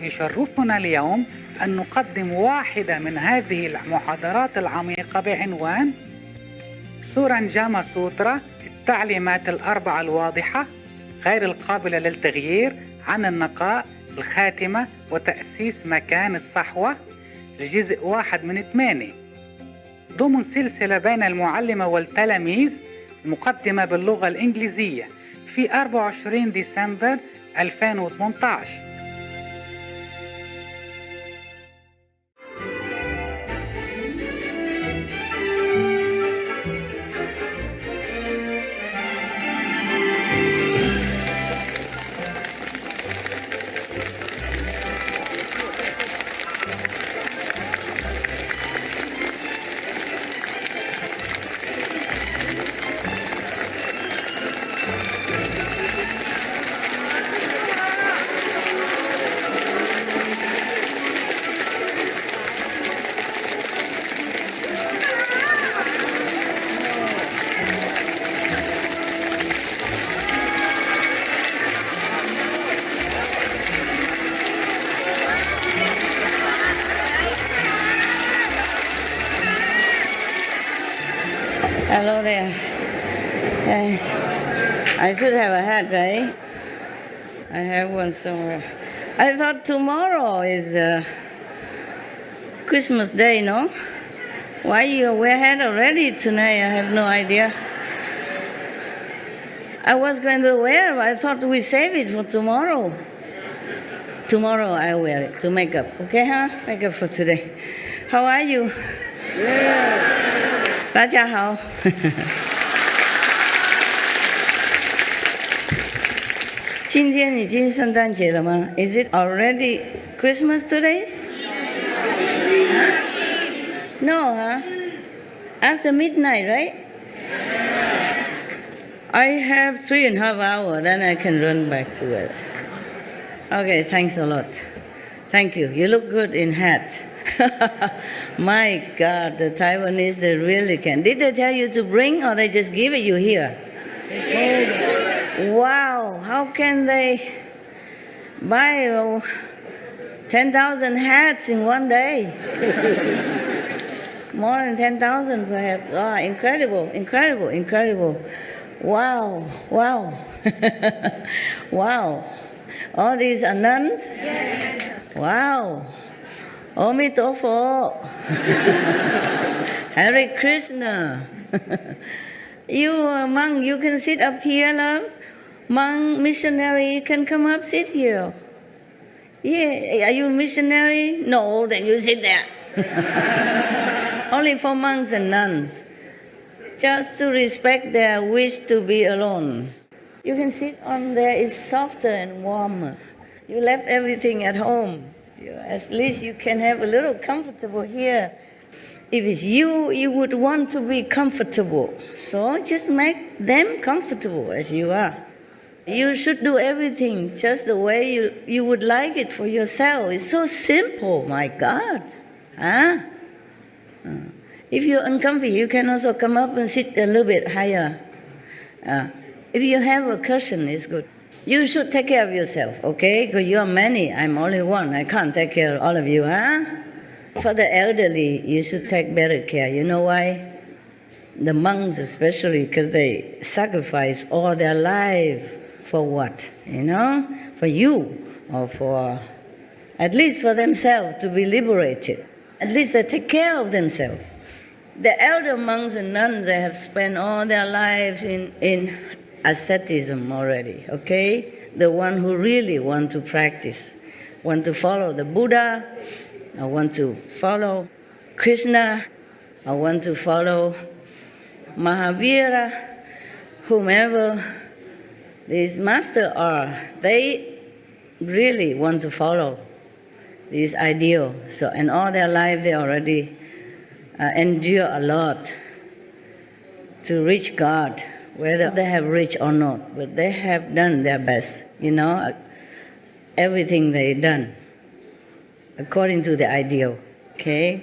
يشرفنا اليوم أن نقدم واحدة من هذه المحاضرات العميقة بعنوان سورانجاما سوترا، التعليمات الأربعة الواضحة غير القابلة للتغيير عن النقاء، الخاتمة، وتأسيس مكان الصحوة، الجزء 1 من 8 ضمن سلسلة بين المعلمة والتلاميذ، مقدمة باللغة الإنجليزية في 24 ديسمبر 2018. Hello there. I should have a hat, right? I have one somewhere. I thought tomorrow is Christmas Day, no? Why you wear hat already tonight? I have no idea. I was going to wear, but I thought we save it for tomorrow. Tomorrow I wear it to make up, okay, huh? Make up for today. How are you? Yeah. 大家好。今天已经圣诞节了吗？ Is it already Christmas today? No, huh? After midnight, right? I have 3.5 hours, then I can run back to it. Okay, thanks a lot. Thank you. You look good in hat. My God, the Taiwanese, they really can. Did they tell you to bring, or they just give it you here? Wow, how can they buy 10,000 hats in one day? More than 10,000 perhaps. Oh, incredible, incredible, incredible. Wow, wow. Wow. All these are nuns? Yes. Wow. Omitofo. Hare Krishna. You monk, you can sit up here, love. Monk, missionary, you can come up, sit here. Yeah, are you a missionary? No, then you sit there. Only for monks and nuns. Just to respect their wish to be alone. You can sit on there, it's softer and warmer. You left everything at home. At least you can have a little comfortable here. If it's you, you would want to be comfortable. So just make them comfortable as you are. You should do everything just the way you would like it for yourself. It's so simple, my God. Huh? If you're uncomfy, you can also come up and sit a little bit higher. If you have a cushion, it's good. You should take care of yourself, okay? Because you are many, I'm only one. I can't take care of all of you, huh? For the elderly, you should take better care. You know why? The monks especially, because they sacrifice all their life for what? You know? For you, or for, at least for themselves, to be liberated. At least they take care of themselves. The elder monks and nuns, they have spent all their lives in asceticism already, okay? The one who really want to practice, want to follow the Buddha, or want to follow Krishna, or want to follow Mahavira, whomever these masters are, they really want to follow this ideal. So in all their life, they already endure a lot to reach God, whether they have reached or not, but they have done their best, you know, everything they've done according to the ideal, okay?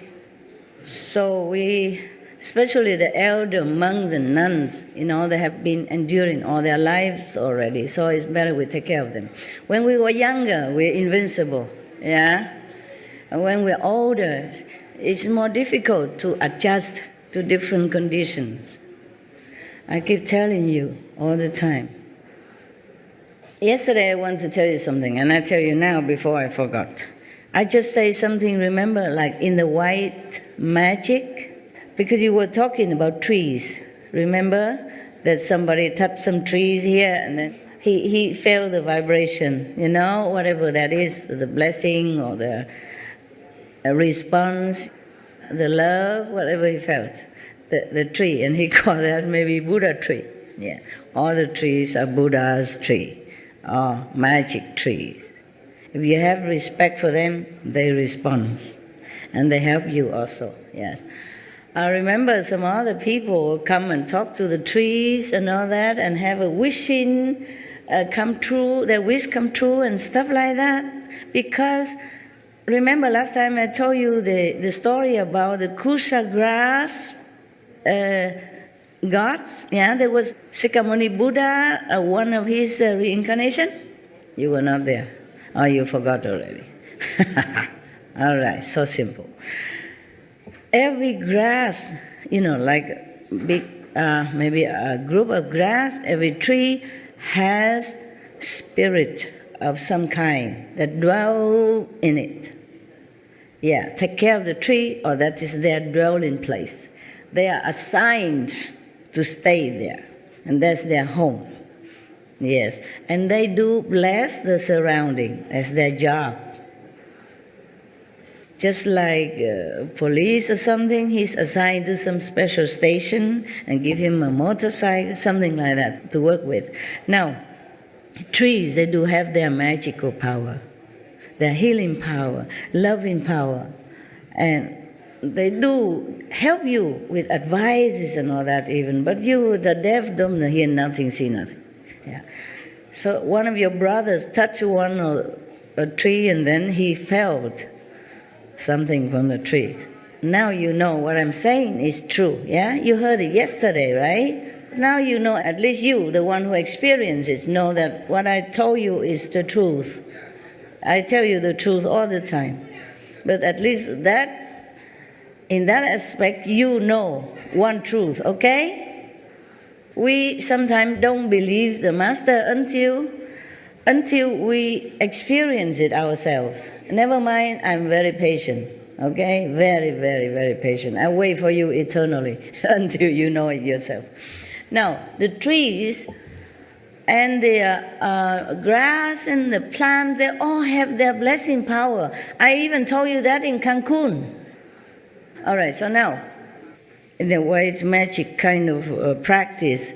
So we, especially the elder monks and nuns, you know, they have been enduring all their lives already, so it's better we take care of them. When we were younger, we're invincible. Yeah? And when we're older, it's more difficult to adjust to different conditions. I keep telling you all the time. Yesterday I wanted to tell you something, and I tell you now before I forgot. I just say something, remember, like in the white magic, because you were talking about trees. Remember that somebody touched some trees here, and then he felt the vibration, whatever that is, the blessing or the response, the love, whatever he felt, the tree, and he called that maybe Buddha tree. Yeah, all the trees are Buddha's tree, or magic trees. If you have respect for them, they respond, and they help you also, yes. I remember some other people will come and talk to the trees and all that, and have a wishing come true, their wish come true and stuff like that. Because remember last time I told you the story about the Kusha grass gods? Yeah, there was Shakyamuni Buddha, one of his reincarnation. You were not there. Oh, you forgot already. All right, so simple. Every grass, like big, maybe a group of grass, every tree has spirit of some kind that dwell in it. Yeah, take care of the tree, or that is their dwelling place. They are assigned to stay there, and that's their home. Yes, and they do bless the surrounding as their job. Just like police or something, he's assigned to some special station and give him a motorcycle, something like that, to work with. Now, trees, they do have their magical power, their healing power, loving power, and they do help you with advices and all that even, but you, the deaf, don't hear nothing, see nothing. Yeah. So one of your brothers touched a tree, and then he felt something from the tree. Now you know what I'm saying is true, yeah? You heard it yesterday, right? Now you know, at least you, the one who experiences, know that what I told you is the truth. I tell you the truth all the time. But at least that, in that aspect, you know one truth, okay? We sometimes don't believe the Master until we experience it ourselves. Never mind, I'm very patient, okay? Very, very, very patient. I wait for you eternally until you know it yourself. Now, the trees and the grass and the plants, they all have their blessing power. I even told you that in Cancun. All right, so now, in the white magic kind of practice,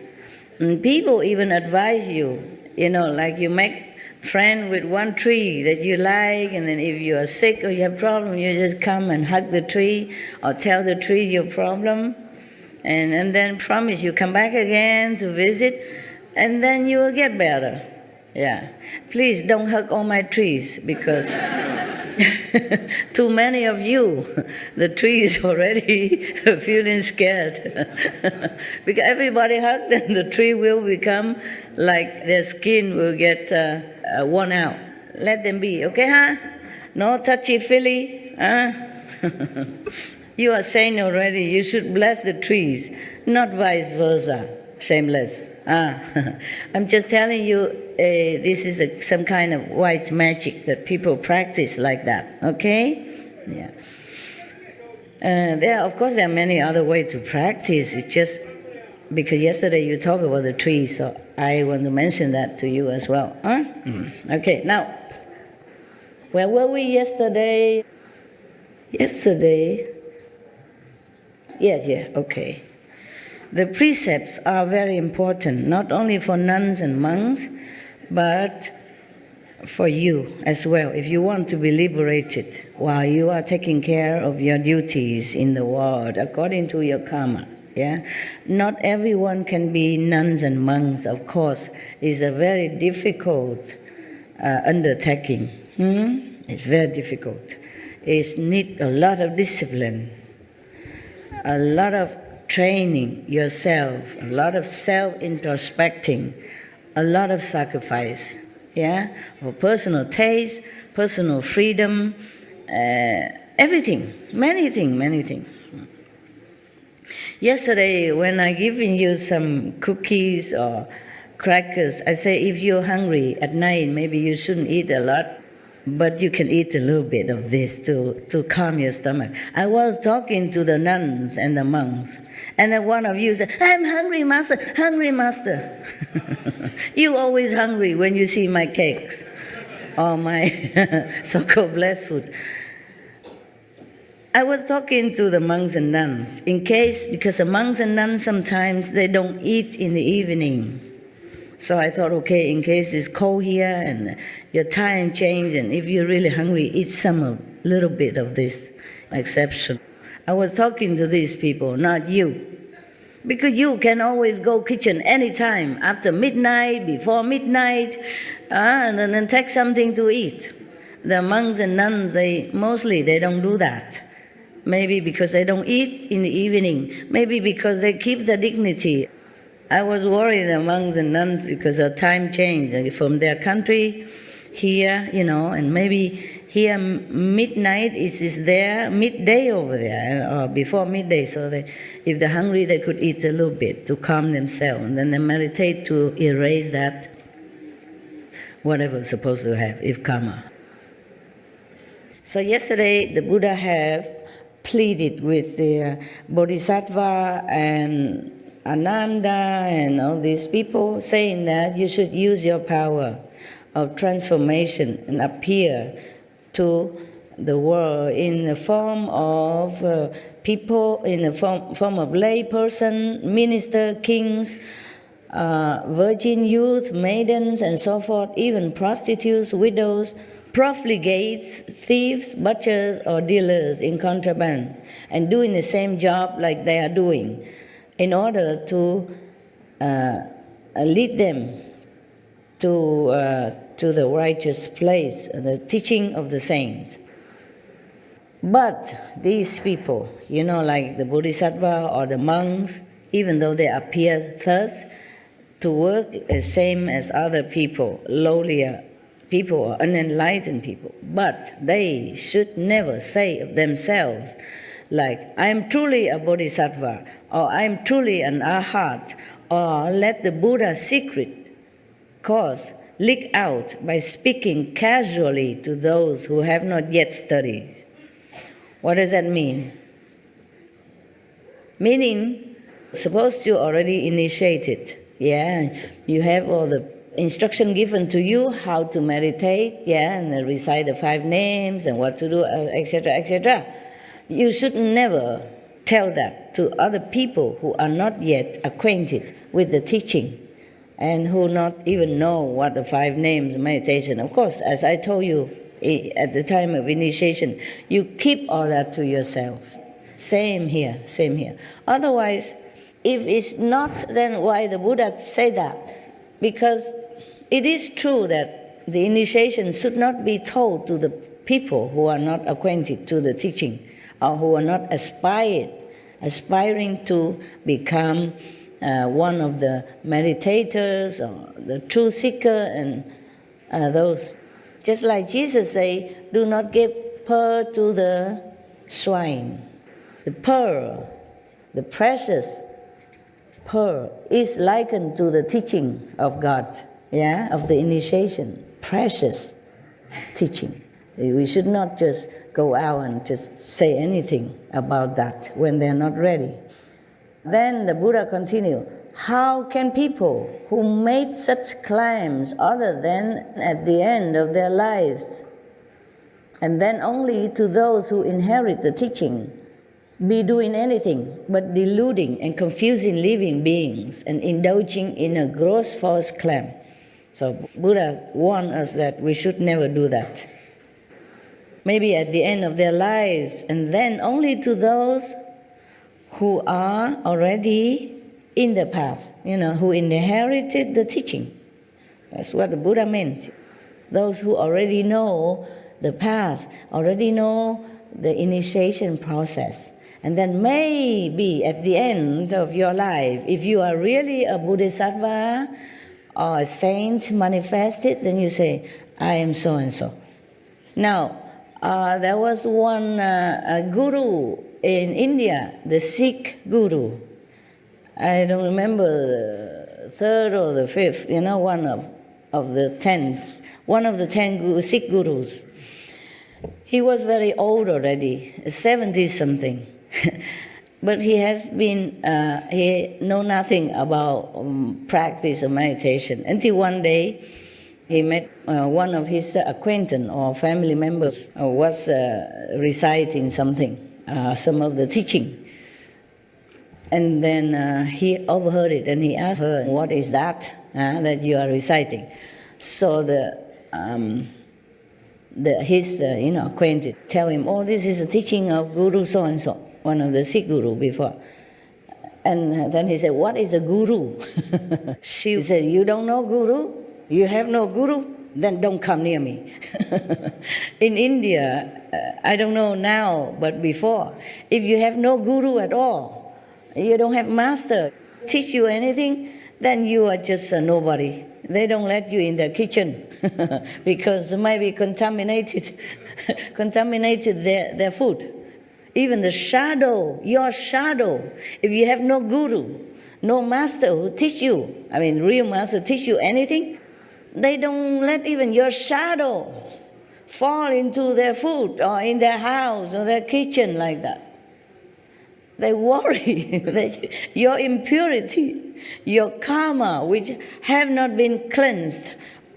people even advise you, like you make friend with one tree that you like, and then if you are sick or you have problem, you just come and hug the tree or tell the tree your problem, and then promise you come back again to visit, and then you will get better. Yeah. Please don't hug all my trees, because too many of you, the tree is already feeling scared. Because everybody hugged, then the tree will become like their skin will get worn out. Let them be, okay, huh? No touchy-feely, huh? You are saying already you should bless the trees, not vice versa. Shameless. I'm just telling you, this is some kind of white magic that people practice like that, okay? Yeah. Of course, there are many other ways to practice. It's just because yesterday you talked about the trees, so I want to mention that to you as well. Huh? Okay, now, where were we yesterday? Yeah, okay. The precepts are very important, not only for nuns and monks, but for you as well, if you want to be liberated while you are taking care of your duties in the world according to your karma. Yeah, not everyone can be nuns and monks, of course. It's a very difficult undertaking. It's very difficult. It needs a lot of discipline, a lot of training yourself, a lot of self-introspecting, a lot of sacrifice, yeah, for personal taste, personal freedom, everything, many things. Yesterday, when I given you some cookies or crackers, I say if you're hungry at night, maybe you shouldn't eat a lot, but you can eat a little bit of this to calm your stomach. I was talking to the nuns and the monks, and then one of you said, I'm hungry, master, hungry, master. You always hungry when you see my cakes or my so-called blessed food. I was talking to the monks and nuns, because the monks and nuns sometimes they don't eat in the evening. So I thought, okay, in case it's cold here and your time change, and if you're really hungry, eat some little bit of this exception. I was talking to these people, not you. Because you can always go kitchen anytime, after midnight, before midnight, and then take something to eat. The monks and nuns, they don't do that. Maybe because they don't eat in the evening. Maybe because they keep the dignity. I was worried, the monks and nuns, because of time change from their country here, and maybe here midnight is there, midday over there, or before midday, so that if they're hungry, they could eat a little bit to calm themselves, and then they meditate to erase that, whatever's supposed to have, if karma. So yesterday, the Buddha have pleaded with the Bodhisattva and Ananda and all these people, saying that you should use your power of transformation and appear to the world in the form of people, in the form of lay person, minister, kings, virgin youth, maidens, and so forth, even prostitutes, widows, profligates, thieves, butchers, or dealers in contraband, and doing the same job like they are doing, in order to lead them to the righteous place, the teaching of the saints. But these people, like the Bodhisattva or the monks, even though they appear thus to work the same as other people, lowlier people or unenlightened people, but they should never say of themselves, like, I am truly a Bodhisattva, or I am truly an Arhat, or let the Buddha's secret cause leak out by speaking casually to those who have not yet studied. What does that mean? Meaning, suppose you already initiated, you have all the instruction given to you how to meditate, and recite the 5 names and what to do, etc., etc. You should never tell that to other people who are not yet acquainted with the teaching and who not even know what the 5 names meditation. Of course, as I told you at the time of initiation, you keep all that to yourself. Same here. Otherwise, if it's not, then why the Buddha say that? Because it is true that the initiation should not be told to the people who are not acquainted to the teaching, or who are not aspiring to become one of the meditators or the truth seeker, and those. Just like Jesus say, do not give pearl to the swine. The pearl, the precious pearl, is likened to the teaching of God, of the initiation. Precious teaching. We should not just go out and just say anything about that when they're not ready. Then the Buddha continued, how can people who made such claims other than at the end of their lives, and then only to those who inherit the teaching, be doing anything but deluding and confusing living beings and indulging in a gross false claim? So Buddha warned us that we should never do that. Maybe at the end of their lives, and then only to those who are already in the path, who inherited the teaching. That's what the Buddha meant. Those who already know the path, already know the initiation process. And then maybe at the end of your life, if you are really a Bodhisattva or a saint manifested, then you say, I am so-and-so. Now, there was one guru in India, the Sikh guru. I don't remember the third or the fifth, one of the 10 Sikh gurus. He was very old already, 70-something. But he has been, he know nothing about practice of meditation until one day he met one of his acquaintance or family members was reciting something, some of the teaching. And then he overheard it and he asked her, what is that that you are reciting? So his acquaintance tell him, oh, this is a teaching of Guru so-and-so, one of the Sikh guru before. And then he said, what is a guru? She said, you don't know guru? You have no guru? Then don't come near me. In India, I don't know now, but before, if you have no guru at all, you don't have master teach you anything, then you are just a nobody. They don't let you in the kitchen because it might be contaminated their food. Even the shadow, your shadow, if you have no guru, no master who teach you, real master teach you anything, they don't let even your shadow fall into their food or in their house or their kitchen like that. They worry that your impurity, your karma, which have not been cleansed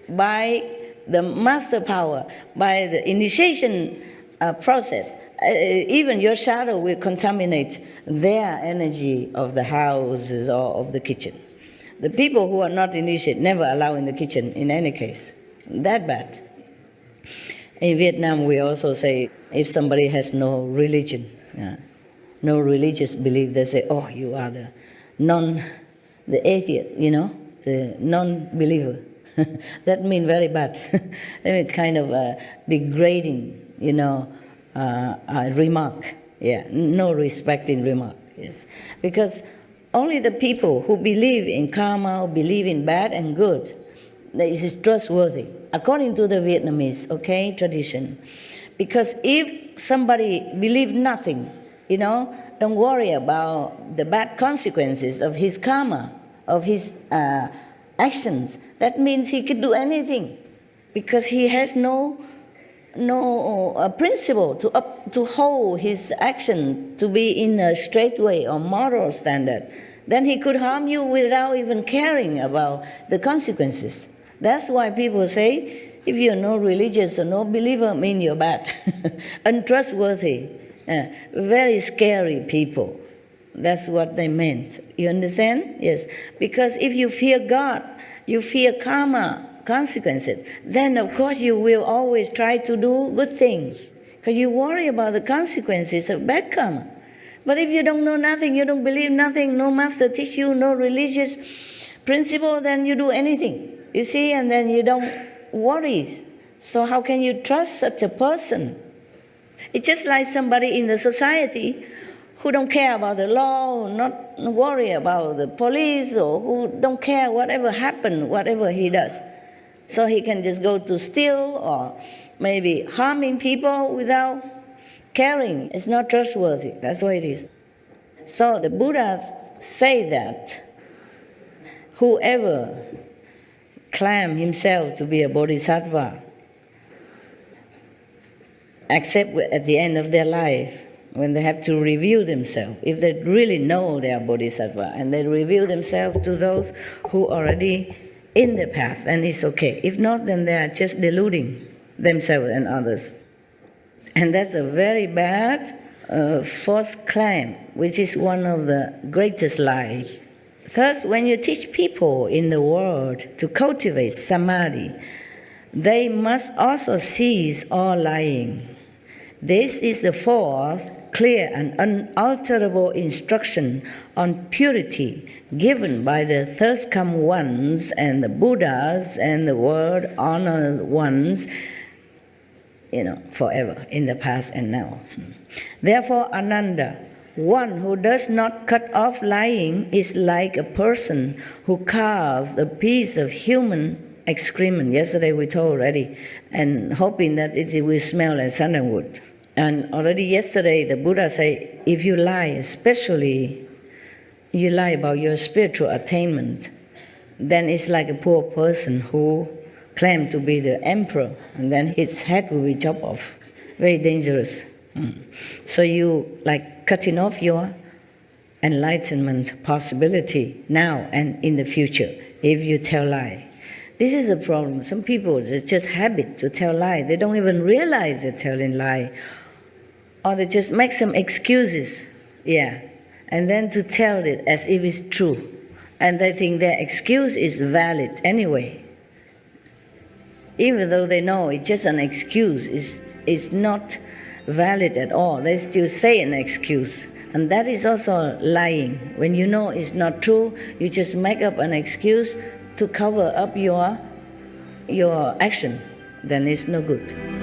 by the master power, by the initiation process, even your shadow will contaminate their energy of the houses or of the kitchen. The people who are not initiated never allow in the kitchen in any case. That bad. In Vietnam, we also say if somebody has no religion, no religious belief, they say, oh, you are the atheist, the non-believer. That means very bad. Kind of a degrading, remark. Yeah, no respecting remark, yes. Because only the people who believe in karma, who believe in bad and good, that is trustworthy, according to the Vietnamese, tradition. Because if somebody believes nothing, don't worry about the bad consequences of his karma, of his actions. That means he could do anything because he has no principle to hold his action to be in a straight way or moral standard. Then he could harm you without even caring about the consequences. That's why people say, if you're no religious or no believer, mean you're bad, untrustworthy. Very scary people. That's what they meant. You understand? Yes. Because if you fear God, you fear karma, consequences, then of course you will always try to do good things because you worry about the consequences of bad karma. But if you don't know nothing, you don't believe nothing, no master teach you, no religious principle, then you do anything. You see, and then you don't worry. So how can you trust such a person? It's just like somebody in the society who don't care about the law, who not worry about the police, or who don't care whatever happened, whatever he does. So he can just go to steal or maybe harming people without caring. It's not trustworthy. That's what it is. So the Buddha say that whoever claim himself to be a bodhisattva, except at the end of their life, when they have to review themselves, if they really know they are bodhisattva, and they reveal themselves to those who already in the path, and it's okay. If not, then they are just deluding themselves and others. And that's a very bad false claim, which is one of the greatest lies. Thus, when you teach people in the world to cultivate samadhi, they must also cease all lying. This is the fourth clear and unalterable instruction on purity given by the thirst come ones and the Buddhas and the world honored ones, forever, in the past and now. Therefore, Ananda, one who does not cut off lying is like a person who carves a piece of human excrement. Yesterday we told already, and hoping that it will smell like sandalwood. And already yesterday the Buddha said, if you lie, especially you lie about your spiritual attainment, then it's like a poor person who claimed to be the emperor, and then his head will be chopped off. Very dangerous. So you like cutting off your enlightenment possibility now and in the future if you tell lie. This is a problem. Some people, it's just habit to tell lie. They don't even realize they're telling lie. Or they just make some excuses, and then to tell it as if it's true. And they think their excuse is valid anyway. Even though they know it's just an excuse, it's not valid at all. They still say an excuse. And that is also lying. When you know it's not true, you just make up an excuse to cover up your action. Then it's no good.